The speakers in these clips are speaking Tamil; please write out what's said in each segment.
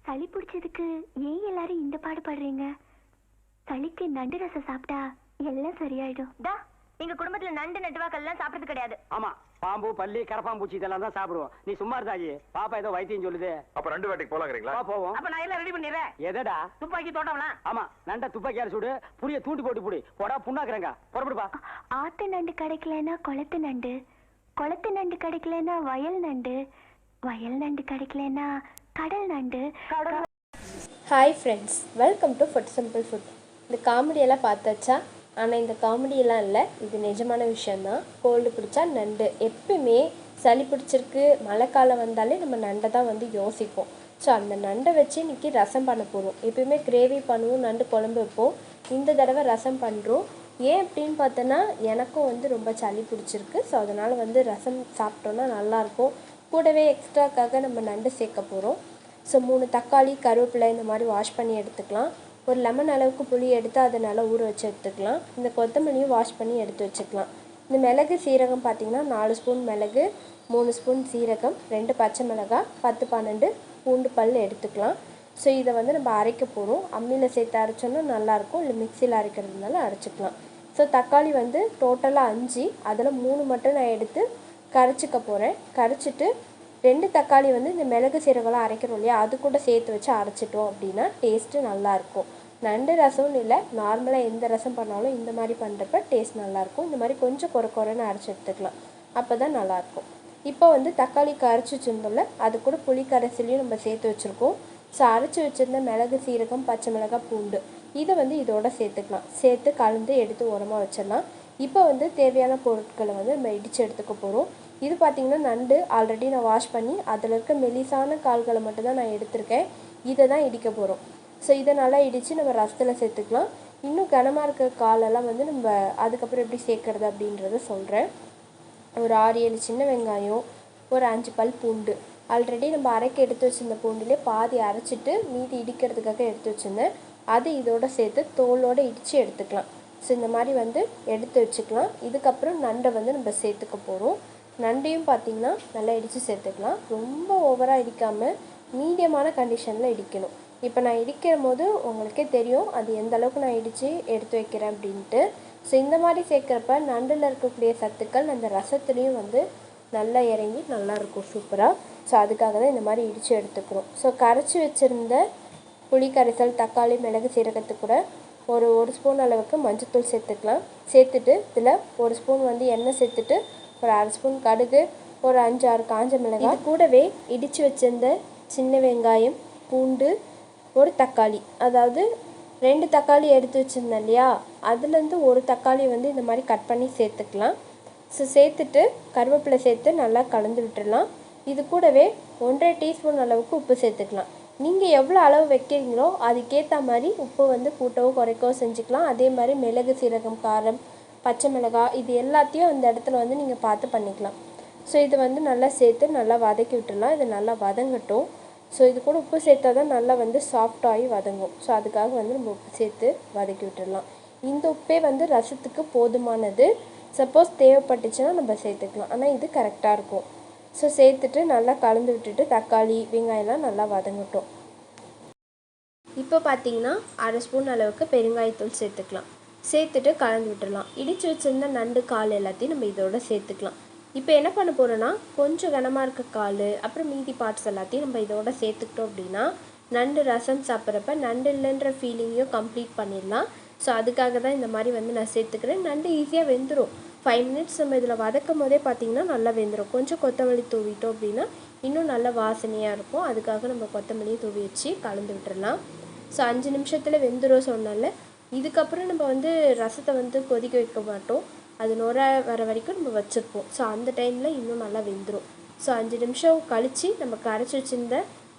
சளி பிடிச்சதுக்கு ஏன் எல்லாரும் இந்த பாடுபடுறீங்க? சளிக்கு நண்டு ரசம் சாப்பிட்டா எல்லாம் சரியாயிடும். எங்க குடும்பத்துல நண்டு நட்டுவாக்கெல்லாம் சாப்பிடுறது கிடையாது. ஆமா, பாம்பு பல்லி கரப்பாம்பூச்சி இதெல்லாம் தான் சாப்பிடுவோம். நீ சும்மா இருந்தாயி, பாப்பா ஏதோ வைத்தியம் சொல்லுது. அப்ப ரெண்டு வேட்டைக்கு போலாங்கிறீங்களா? போவோம். அப்ப நான் எல்லாம் ரெடி பண்ணிடுறேன். எதடா? துப்பாக்கி தோட்டம்லாம். ஆமா, நண்ட துப்பாக்கியால சுடு, புரிய தூண்டி போட்டு புடி, போடா புண்ணாக்குறேங்க. புறப்படுப்பா. ஆத்து நண்டு கிடைக்கலன்னா குளத்து நண்டு, குளத்து நண்டு கிடைக்கலன்னா வயல் நண்டு, வயல் நண்டு கிடைக்கலன்னா கடல் நண்டு. Hi friends, welcome to food simple food. இந்த காமெடியெல்லாம் பார்த்தாச்சா? ஆனால் இந்த காமெடியெல்லாம் இல்லை, இது நிஜமான விஷயந்தான். கோல்டு பிடிச்சா நண்டு, எப்பயுமே சளி பிடிச்சிருக்கு மழை காலம் வந்தாலே நம்ம நண்டை தான் வந்து யோசிப்போம். ஸோ அந்த நண்டை வச்சு இன்றைக்கி ரசம் பண்ண போகிறோம். எப்பயுமே கிரேவி பண்ணுவோம், நண்டு குழம்பு வைப்போம். இந்த தடவை ரசம் பண்ணுறோம். ஏன் அப்படின்னு பார்த்தோன்னா, எனக்கும் வந்து ரொம்ப சளி பிடிச்சிருக்கு. ஸோ அதனால் வந்து ரசம் சாப்பிட்டோன்னா நல்லாயிருக்கும். கூடவே எக்ஸ்ட்ராக்காக நம்ம நண்டு சேர்க்க போகிறோம். ஸோ 3 தக்காளி, கருவேப்பிலை இந்த மாதிரி வாஷ் பண்ணி எடுத்துக்கலாம். ஒரு லெமன் அளவுக்கு புளி எடுத்து அதை நல்லா ஊற வச்சு எடுத்துக்கலாம். இந்த கொத்தமல்லியும் வாஷ் பண்ணி எடுத்து வச்சுக்கலாம். இந்த மிளகு சீரகம் பார்த்திங்கன்னா 4 ஸ்பூன் மிளகு, 3 ஸ்பூன் சீரகம், 2 பச்சை மிளகாய், 10-12 பூண்டு பல் எடுத்துக்கலாம். ஸோ இதை வந்து நம்ம அரைக்க போகிறோம். அம்மியில் சேர்த்து அரைச்சோன்னா நல்லாயிருக்கும், இல்லை மிக்சியில் அரைக்கிறதுனால அரைச்சிக்கலாம். ஸோ தக்காளி வந்து டோட்டலாக 5, அதில் 3 மட்டும் நான் எடுத்து கரைச்சிக்க போகிறேன். கரைச்சிட்டு 2 தக்காளி வந்து இந்த மிளகு சீரகம்லாம் அரைக்கிறோம் இல்லையா, அது கூட சேர்த்து வச்சு அரைச்சிட்டோம் அப்படின்னா டேஸ்ட்டு நல்லாயிருக்கும். நண்டு ரசம்னு இல்லை, நார்மலாக எந்த ரசம் பண்ணாலும் இந்த மாதிரி பண்ணுறப்ப டேஸ்ட் நல்லாயிருக்கும். இந்த மாதிரி கொஞ்சம் குறைன்னு அரைச்சி எடுத்துக்கலாம், அப்போ தான் நல்லாயிருக்கும். இப்போ வந்து தக்காளி கரைச்சி வச்சுருந்தோம்ல, அது கூட புளி கரைசலையும் நம்ம சேர்த்து வச்சுருக்கோம். ஸோ அரைச்சி வச்சுருந்த மிளகு சீரகம், பச்சை மிளகாய், பூண்டு இதை வந்து இதோட சேர்த்துக்கலாம். சேர்த்து கலந்து எடுத்து உரமாக வச்சிடலாம். இப்போ வந்து தேவையான பொருட்களை வந்து நம்ம இடித்து எடுத்துக்க போகிறோம். இது பார்த்திங்கன்னா நண்டு ஆல்ரெடி நான் வாஷ் பண்ணி அதில் இருக்க மெலிசான கால்களை மட்டும்தான் நான் எடுத்திருக்கேன். இதை தான் இடிக்க போகிறோம். ஸோ இதை நல்லா இடித்து நம்ம ரசத்தில் சேர்த்துக்கலாம். இன்னும் கனமாக இருக்க காலெல்லாம் வந்து நம்ம அதுக்கப்புறம் எப்படி சேர்க்குறது அப்படின்றத சொல்கிறேன். ஒரு 6-7 சின்ன வெங்காயம், ஒரு 5 பல் பூண்டு. ஆல்ரெடி நம்ம அரைக்க எடுத்து வச்சுருந்த பூண்டுலேயே பாதி அரைச்சிட்டு மீதி இடிக்கிறதுக்காக எடுத்து வச்சுருந்தேன். அது இதோட சேர்த்து தோலோடு இடித்து எடுத்துக்கலாம். ஸோ இந்த மாதிரி வந்து எடுத்து வச்சுக்கலாம். இதுக்கப்புறம் நண்டை வந்து நம்ம சேர்த்துக்க போகிறோம். நண்டையும் பார்த்திங்கன்னா நல்லா இடித்து சேர்த்துக்கலாம். ரொம்ப ஓவராக இடிக்காமல் மீடியமான கண்டிஷனில் இடிக்கணும். இப்போ நான் இடிக்கிற போது உங்களுக்கே தெரியும் அது எந்த அளவுக்கு நான் இடித்து எடுத்து வைக்கிறேன் அப்படின்ட்டு. ஸோ இந்த மாதிரி சேர்க்குறப்ப நண்டில் இருக்கக்கூடிய சத்துக்கள் அந்த ரசத்துலேயும் வந்து நல்லா இறங்கி நல்லாயிருக்கும் சூப்பராக. ஸோ அதுக்காக தான் இந்த மாதிரி இடித்து எடுத்துக்கிறோம். ஸோ கரைச்சி வச்சுருந்த புளி கரைசல், தக்காளி, மிளகு சீரகத்துக்கு கூட ஒரு ஸ்பூன் அளவுக்கு மஞ்சள்தூள் சேர்த்துக்கலாம். சேர்த்துட்டு இதில் 1 ஸ்பூன் வந்து எண்ணெய் சேர்த்துட்டு ஒரு 1/2 ஸ்பூன் கடுகு, ஒரு 5-6 காஞ்ச மிளகாய், கூடவே இடித்து வச்சிருந்த சின்ன வெங்காயம், பூண்டு, ஒரு தக்காளி, அதாவது 2 தக்காளி எடுத்து வச்சுருந்தேன் இல்லையா, அதுலேருந்து ஒரு தக்காளி வந்து இந்த மாதிரி கட் பண்ணி சேர்த்துக்கலாம். ஸோ சேர்த்துட்டு கருவேப்பிலை சேர்த்து நல்லா கலந்து விட்டுடலாம். இது கூடவே 1.5 டீஸ்பூன் அளவுக்கு உப்பு சேர்த்துக்கலாம். நீங்கள் எவ்வளோ அளவு வைக்கிறீங்களோ அதுக்கேற்ற மாதிரி உப்பு வந்து கூட்டவோ குறைக்கவோ செஞ்சுக்கலாம். அதே மாதிரி மிளகு சீரகம், காரம், பச்சை மிளகாய் இது எல்லாத்தையும் அந்த இடத்துல வந்து நீங்கள் பார்த்து பண்ணிக்கலாம். ஸோ இது வந்து நல்லா சேர்த்து நல்லா வதக்கி விட்டுடலாம். இது நல்லா வதங்கட்டும். ஸோ இது கூட உப்பு சேர்த்தா தான் நல்லா வந்து சாஃப்டாகி வதங்கும். ஸோ அதுக்காக வந்து நம்ம உப்பு சேர்த்து வதக்கி விட்டுடலாம். இந்த உப்பே வந்து ரசத்துக்கு போதுமானது. சப்போஸ் தேவைப்பட்டுச்சுன்னா நம்ம சேர்த்துக்கலாம், ஆனால் இது கரெக்டாக இருக்கும். ஸோ சேர்த்துட்டு நல்லா கலந்து விட்டுட்டு தக்காளி, வெங்காயம்லாம் நல்லா வதங்கட்டும். இப்போ பார்த்தீங்கன்னா 1/2 ஸ்பூன் அளவுக்கு பெருங்காயத்தூள் சேர்த்துக்கலாம். சேர்த்துட்டு கலந்து விட்டுடலாம். இடித்து வச்சுருந்த நண்டு கால் எல்லாத்தையும் நம்ம இதோட சேர்த்துக்கலாம். இப்போ என்ன பண்ண போகிறோன்னா, கொஞ்சம் கனமாக இருக்க கால் அப்புறம் மீதி பார்ட்ஸ் எல்லாத்தையும் நம்ம இதோட சேர்த்துக்கிட்டோம் அப்படின்னா நண்டு ரசம் சாப்பிட்றப்ப நண்டு இல்லைன்ற ஃபீலிங்கையும் கம்ப்ளீட் பண்ணிடலாம். ஸோ அதுக்காக தான் இந்த மாதிரி வந்து நான் சேர்த்துக்கிறேன். நண்டு ஈஸியாக வெந்துடும். 5 மினிட்ஸ் நம்ம இதில் வதக்கும் போதே பார்த்திங்கன்னா நல்லா வெந்துடும். கொஞ்சம் கொத்தமல்லி தூவிட்டோம் அப்படின்னா இன்னும் நல்ல வாசனையாக இருக்கும். அதுக்காக நம்ம கொத்தமல்லியை தூவி வச்சு கலந்து விட்டுடலாம். ஸோ 5 நிமிஷத்தில் வெந்துடும் சொன்னால. இதுக்கப்புறம் நம்ம வந்து ரசத்தை வந்து கொதிக்க வைக்க மாட்டோம், அது நுர வர வரைக்கும் நம்ம வச்சுருப்போம். ஸோ அந்த டைமில் இன்னும் நல்லா வெந்துடும். ஸோ 5 நிமிஷம் கழித்து நம்ம கரைச்சி வச்சுருந்த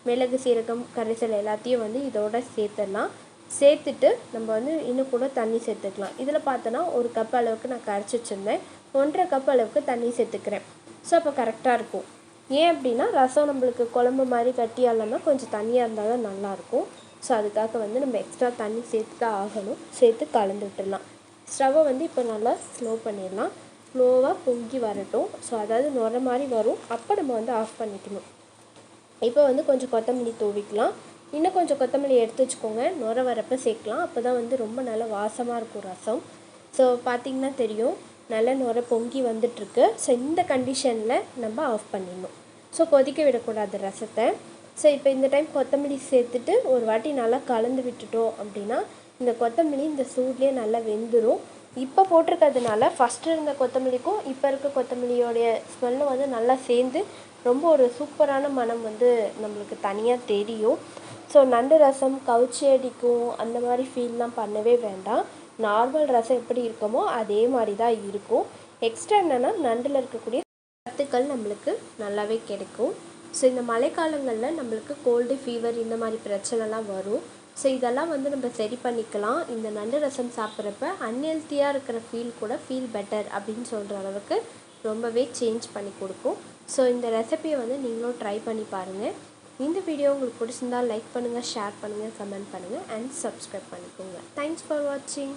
மிளகு சீரகம் கரைசல் எல்லாத்தையும் வந்து இதோட சேர்த்துடலாம். சேர்த்துட்டு நம்ம வந்து இன்னும் கூட தண்ணி சேர்த்துக்கலாம். இதில் பார்த்தோன்னா 1 கப் அளவுக்கு நான் கரைச்சி வச்சுருந்தேன், 1.5 கப் அளவுக்கு தண்ணி சேர்த்துக்கிறேன். ஸோ அப்போ கரெக்டாக இருக்கும். ஏன் அப்படின்னா ரசம் நம்மளுக்கு குழம்பு மாதிரி கட்டியாக இல்லாமல் கொஞ்சம் தண்ணியாக இருந்தால் தான் நல்லாயிருக்கும். ஸோ அதுக்காக வந்து நம்ம எக்ஸ்ட்ரா தண்ணி சேர்த்து தான் ஆகணும். சேர்த்து கலந்து விட்டுடலாம். ஸ்டவ்வை வந்து இப்போ நல்லா ஸ்லோ பண்ணிடலாம். ஸ்லோவாக பொங்கி வரட்டும். ஸோ அதாவது நுர மாதிரி வரும், அப்போ நம்ம வந்து ஆஃப் பண்ணிக்கணும். இப்போ வந்து கொஞ்சம் கொத்தமல்லி தூவிக்கலாம். இன்னும் கொஞ்சம் கொத்தமல்லி எடுத்து வச்சுக்கோங்க, நுர வரப்போ சேர்க்கலாம். அப்போ தான் வந்து ரொம்ப நல்லா வாசமாக இருக்கும் ரசம். ஸோ பார்த்திங்கன்னா தெரியும், நல்லா நுர பொங்கி வந்துட்டுருக்கு. ஸோ இந்த கண்டிஷனில் நம்ம ஆஃப் பண்ணிடணும். ஸோ கொதிக்க விடக்கூடாது ரசத்தை. ஸோ இப்போ இந்த டைம் கொத்தமல்லி சேர்த்துட்டு ஒரு வாட்டி நல்லா கலந்து விட்டுட்டோம் அப்படின்னா இந்த கொத்தமல்லி இந்த சூட்லேயே நல்லா வெந்துடும். இப்போ போட்டிருக்கிறதுனால ஃபஸ்ட்டு இருந்த கொத்தமல்லிக்கும் இப்போ இருக்க கொத்தமல்லியோடைய ஸ்மெல்லும் வந்து நல்லா சேர்ந்து ரொம்ப ஒரு சூப்பரான மனம் வந்து நம்மளுக்கு தனியாக தெரியும். ஸோ நண்டு ரசம் கவுச்சி அடிக்கும் அந்த மாதிரி ஃபீல்லாம் பண்ணவே வேண்டாம். நார்மல் ரசம் எப்படி இருக்குமோ அதே மாதிரி தான் இருக்கும். எக்ஸ்ட்ரா என்னென்னா நண்டில் இருக்கக்கூடிய சத்துக்கள் நம்மளுக்கு நல்லாவே கிடைக்கும். ஸோ இந்த மழைக்காலங்களில் நம்மளுக்கு கோல்டு ஃபீவர் இந்த மாதிரி பிரச்சனைலாம் வரும். ஸோ இதெல்லாம் வந்து நம்ம சரி பண்ணிக்கலாம். இந்த நண்டு ரசம் சாப்பிட்றப்ப அன்ஹெல்த்தியாக இருக்கிற ஃபீல் பெட்டர் அப்படின்னு சொல்கிற அளவுக்கு ரொம்பவே சேஞ்ச் பண்ணி கொடுக்கும். ஸோ இந்த ரெசிபியை வந்து நீங்களும் ட்ரை பண்ணி பாருங்கள். இந்த வீடியோ உங்களுக்கு பிடிச்சிருந்தால் லைக் பண்ணுங்கள், ஷேர் பண்ணுங்கள், கமெண்ட் பண்ணுங்கள் அண்ட் சப்ஸ்கிரைப் பண்ணிக்கோங்க. தேங்க்ஸ் ஃபார் வாட்சிங்.